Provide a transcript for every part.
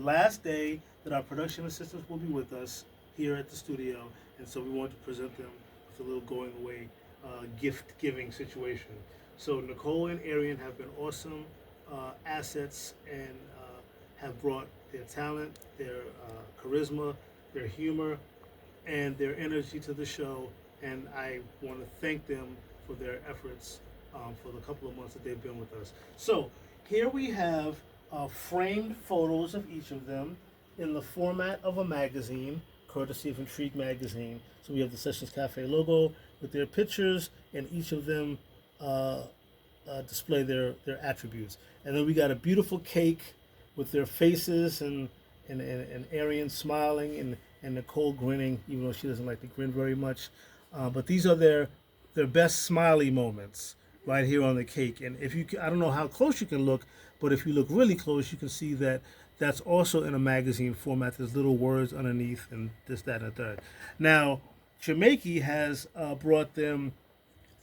last day that our production assistants will be with us here at the studio, and so we want to present them with a little going away gift giving situation. So Nicole and Arian have been awesome assets and have brought their talent, their charisma, their humor, and their energy to the show. And I want to thank them for their efforts for the couple of months that they've been with us. So here we have framed photos of each of them in the format of a magazine, courtesy of Intrigue magazine. So we have the Sessions Cafe logo with their pictures, and each of them display their attributes. And then we got a beautiful cake with their faces and Arian smiling and Nicole grinning, even though she doesn't like to grin very much. But these are their best smiley moments right here on the cake. And if you, I don't know how close you can look, but if you look really close, you can see that that's also in a magazine format. There's little words underneath and this, that, and a third. Now, Jamaica has brought them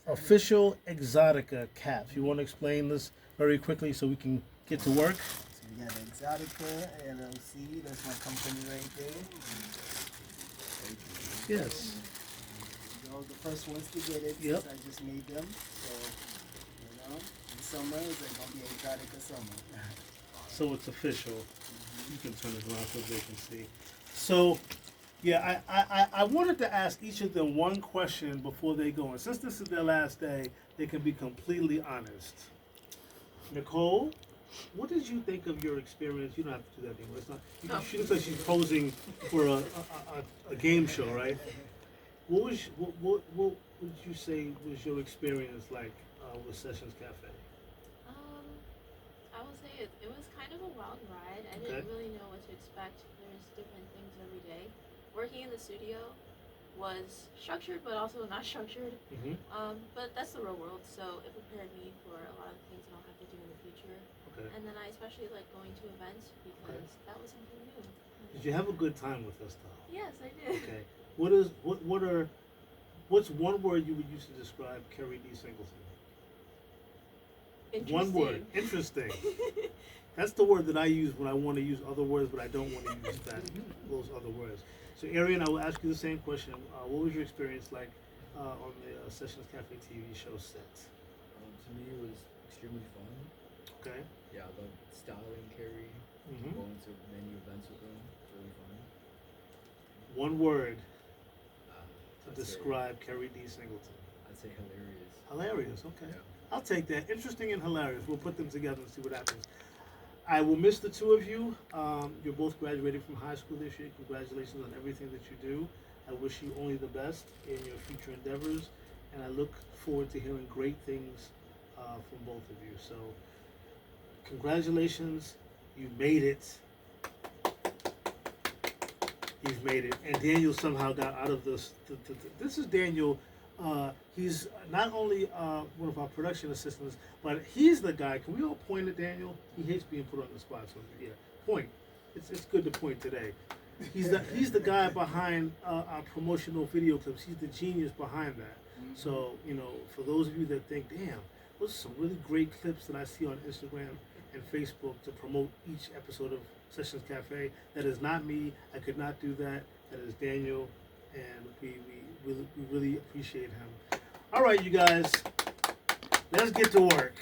official Exotica caps. You want to explain this very quickly so we can get to work? So we got the Exotica LLC. That's my company right there. Yes. Those are the first ones to get it. Yep. Since I just made them. So, you know, in summer, it's like going to be Exotica summer. So it's official. You can turn it around so they can see. So, yeah, I wanted to ask each of them one question before they go. And since this is their last day, they can be completely honest. Nicole, what did you think of your experience? You don't have to do that anymore. It's not. She looks like she's posing for a game show, right? What would you say was your experience like with Sessions Cafe? I will say it was kind of a wild ride. I didn't really know what to expect. There's different things every day. Working in the studio was structured, but also not structured. Mm-hmm. But that's the real world, so it prepared me for a lot of things that I'll have to do in the future. Okay. And then I especially like going to events because that was something new. Did you have a good time with us, though? Yes, I did. Okay. What's one word you would use to describe Kerry D. Singleton? One word. Interesting. That's the word that I use when I want to use other words, but I don't want to use those other words. So, Arian, I will ask you the same question. What was your experience like on the Sessions Cafe TV show set? To me, it was extremely fun. Okay. Yeah, I love styling Carrie, going to many events with them. It's really fun. One word to I'd describe Kerry D. Singleton. I'd say hilarious. Hilarious, okay. Yeah. I'll take that. Interesting and hilarious. We'll put them together and see what happens. I will miss the two of you. You're both graduating from high school this year. Congratulations on everything that you do. I wish you only the best in your future endeavors, and I look forward to hearing great things from both of you. So, congratulations. You made it. You've made it. And Daniel somehow got out of this. This is Daniel. He's not only one of our production assistants, but he's the guy. Can we all point at Daniel? He hates being put on the spot. So yeah, point. It's good to point today. He's the guy behind our promotional video clips. He's the genius behind that. So for those of you that think, damn, those are some really great clips that I see on Instagram and Facebook to promote each episode of Sessions Cafe. That is not me. I could not do that. That is Daniel, and we really appreciate him. All right, you guys, let's get to work.